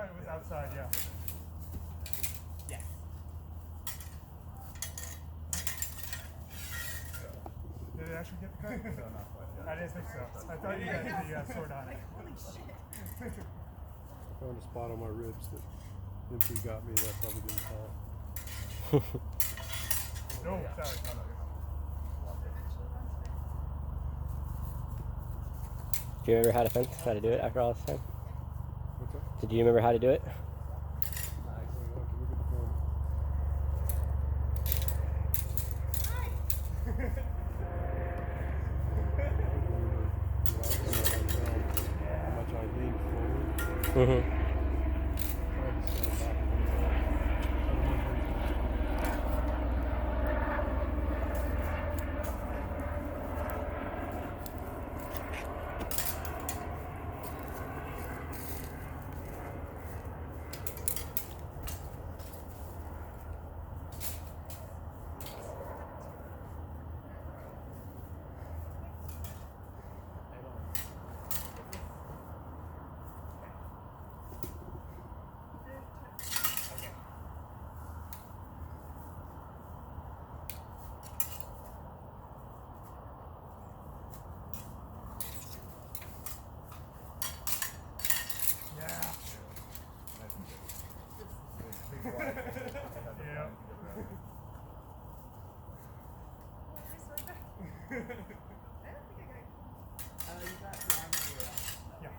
No, it was outside, yeah. Yes. Did it actually get the cut? No, not quite yet. I didn't think so. I thought you guys had the sword on it. Holy shit. I found a spot on my ribs that MP got me that I probably didn't call. No, sorry. Do you remember how to do it after all this time? What's that? Did you remember how to do it? Actually, I'll have to look at the phone. How much I leaned forward. Mm-hmm. Tried to stand back. Yeah. Yeah. You got the arm on your Yeah.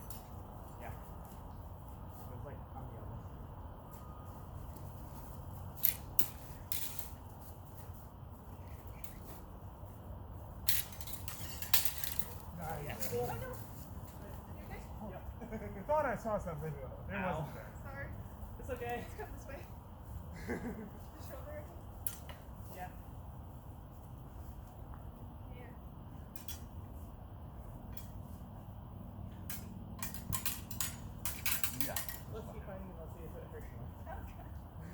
Yeah. It was like on the elbow. Nice. Oh, no. You okay? I thought I saw something. It wasn't there. Sorry. It's okay. Let's come this way. The shoulder, I think. Yeah. Yeah. Yeah. Let's keep fighting and I'll see if it hurts more. Okay.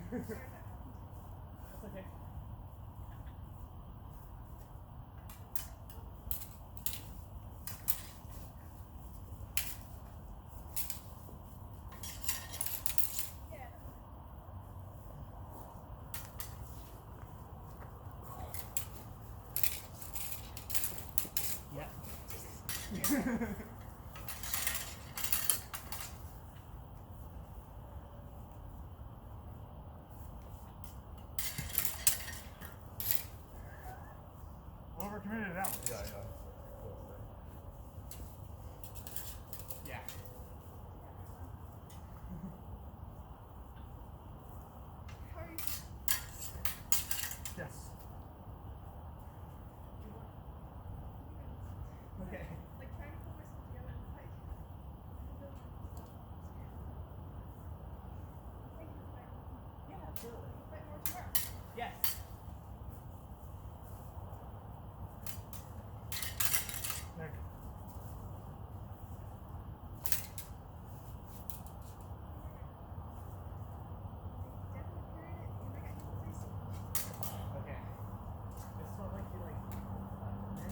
Sorry that happened. That's okay. Yeah. Yeah. Overcommitted that one. Yeah. Yeah. How are you? Yes. Okay. Like trying to pull myself together and fight. Thank you for fighting. Yeah, absolutely. Fight more tomorrow. Yes. There you go. Definitely carried it, and I got hypnotized. Okay. This felt like you like okay.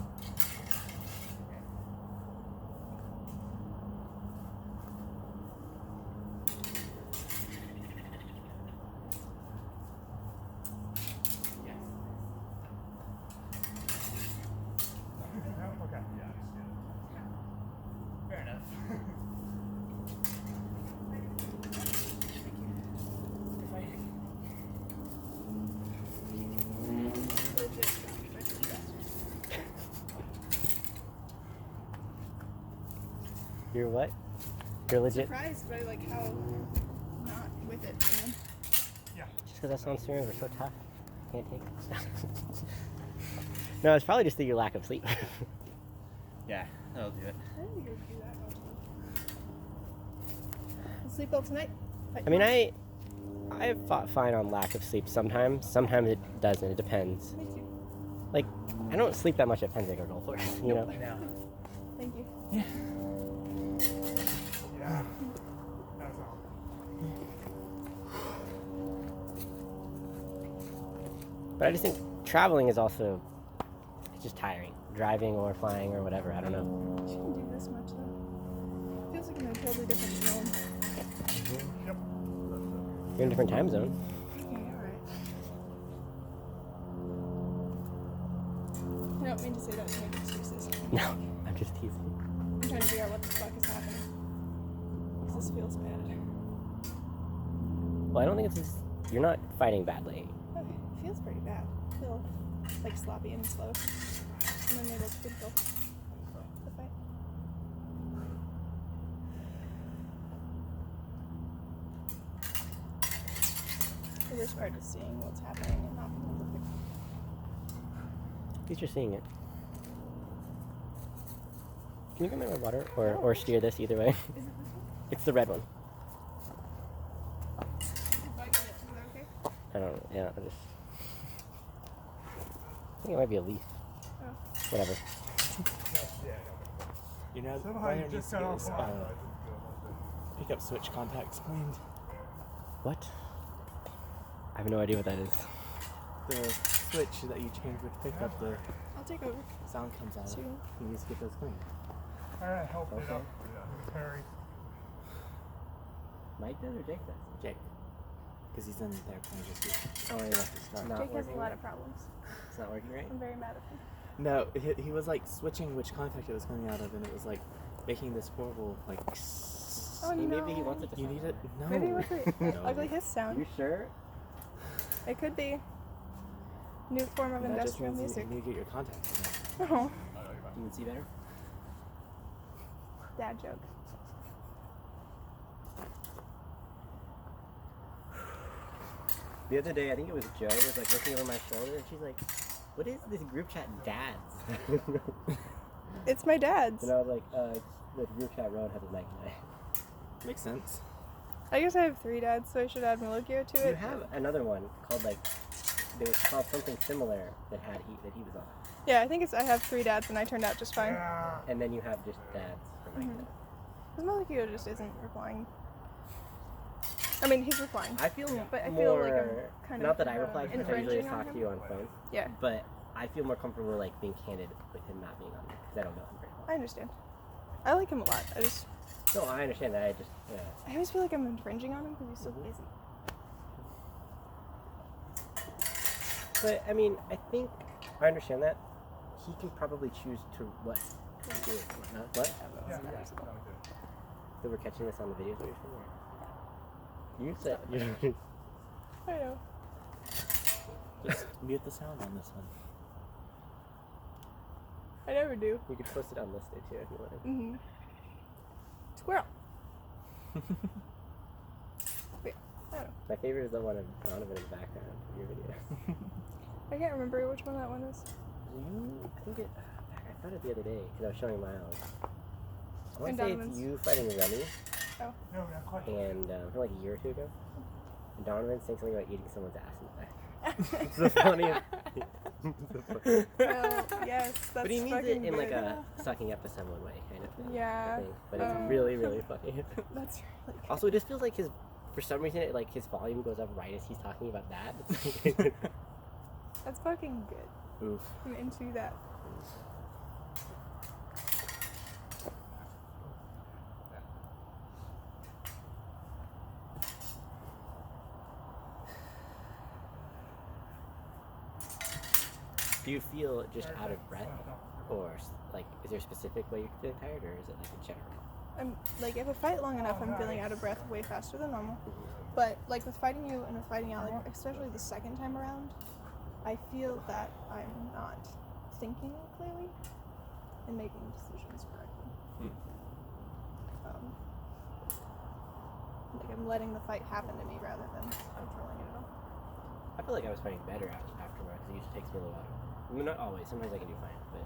Yes. No? Okay. Yeah. Fair enough. If I Legit shocked. You're what? You're legit? Surprised by like how not with it, man. Yeah. Just because that's on stream, we're so tough. Can't take it. No, it's probably just your lack of sleep. Yeah, that'll do it. I didn't think it would do that much. I'll sleep well tonight. I mean, I've fought fine on lack of sleep sometimes. Sometimes it doesn't. It depends. Me too. Like, I don't sleep that much at Penzic or Gold Force, you know? I know. Thank you. Yeah. That's all. But I just think traveling is also, it's just tiring. Driving or flying or whatever, I don't know. Shouldn't do this much though. Feels like I'm in a totally different zone. Yep. You're in a different time zone. Okay, alright. I don't mean to say that to make excuses. No, I'm just teasing. I'm trying to figure out what the fuck is happening. Because this feels bad. Well, I don't think it's just, you're not fighting badly. Okay, it feels pretty bad. I feel like sloppy and slow. I'm unable to control the fight. The worst part is seeing what's happening and not being able to fix it. At least you're seeing it. Can you get me my water? Or steer this either way? Is it this one? It's the red one. Is it bugging it? Is that okay? I don't know. Yeah, I just. I think it might be a leaf. Oh. Whatever. Yeah. You know, Somehow why you there needs just to got get off this line. pickup switch contacts cleaned. What? I have no idea what that is. The switch that you change with pickup, the I'll take over. sound comes out of. Sure. You need to get those cleaned. Alright, help it Okay. up. Yeah, Perry. Mike does or Jake does? Jake. Because he's in there playing this week. Oh, he left his car. No. Not Jake has a working lot right? of problems. It's not working right? I'm very mad at him. No, he was like switching which contact it was coming out of, and it was like making this horrible like. Oh, no. Maybe he wants it to You sound need it? better. No. Maybe what's the No. ugly hiss sound? You sure? It could be. New form of That just industrial means music. you need to get your contacts. Oh, You can see better? dad joke. The other day, I think it was Joe, was like looking over my shoulder, and she's like, "What is this group chat dads?" It's my dad's. And I was like, it's the group chat Rowan has a Nike knife. Makes sense. I guess I have 3 dads, so I should add Milogio to it. You have another one called like, it was called something similar that he was on. Yeah, I think I have 3 dads, and I turned out just fine. Yeah. And then you have just dads for Mike. Mhm. Because Milogio just isn't replying. I mean, he's replying. I feel But I more, feel like I'm kind not of, that I reply to him, I usually infringing just on talk to him. you on phone, Yeah, but I feel more comfortable like being candid with him not being on there, because I don't know him very well. I understand. I like him a lot. No, I understand that, I just, I always feel like I'm infringing on him because he's so busy. But, I mean, I think, I understand that. He can probably choose to what to do and whatnot. What? Yeah. So we're catching this on the videos that you're showing? You said, you I know. Just mute the sound on this one. I never do. you could post it unlisted too if you wanted. Mm-hmm. Squirrel. But yeah, I don't know. My favorite is the one of Donovan in the background of your video. I can't remember which one that one is. I think it, I found it the other day because I was showing Miles. I want And to say Donovan's. it's you fighting Remy, No, not quite. and from like a year or 2 ago. And Donovan saying something about eating someone's ass in the back. It's the funniest. Oh, yes, that's But he means it fucking in like good. a sucking up to someone way kind of thing. Yeah. I think. But it's Oh. really, really funny. That's really good. Also, it just feels like for some reason, his volume goes up right as he's talking about that. That's fucking good. Oof. I'm into that. Do you feel just out of breath, or like is there a specific way you're feeling tired, or is it like in general? I'm like, if I fight long enough, I'm feeling out of breath way faster than normal. But like with fighting you and with fighting Alec, especially the second time around, I feel that I'm not thinking clearly and making decisions correctly. Like I'm letting the fight happen to me rather than controlling it at all. I feel like I was fighting better afterwards. It usually takes me a little while. I mean, not always. Sometimes I can do fine, but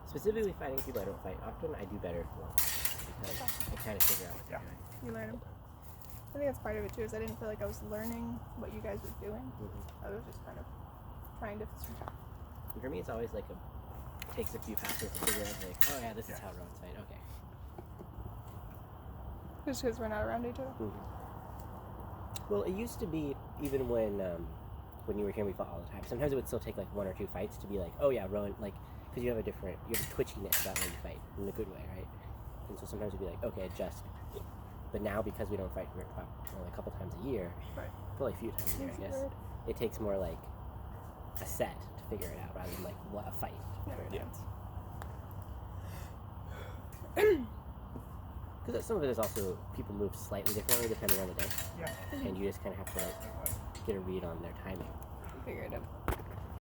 specifically fighting people I don't fight often, I do better long because I kind of figure out what they're doing. You learn them. I think that's part of it too, is I didn't feel like I was learning what you guys were doing. I was just kind of trying to. And for me, it's always like takes a few passes to figure out like, oh yeah, this is how Rowan's fight. Okay. Just because we're not around each other. Well, it used to be even when you were here, we fought all the time. Sometimes it would still take like 1 or 2 fights to be like, oh yeah, Rowan, like, because you have a twitchiness about when you fight in a good way, right? And so sometimes it'd be like, okay, adjust. But now because we don't fight only a couple times a year, Right. probably a few times a year, I guess. Word. It takes more like a set to figure it out rather than like a fight to figure it out. Because some of it is also people move slightly differently depending on the day, Yeah. and you just kind of have to like get a read on their timing. Figure it out.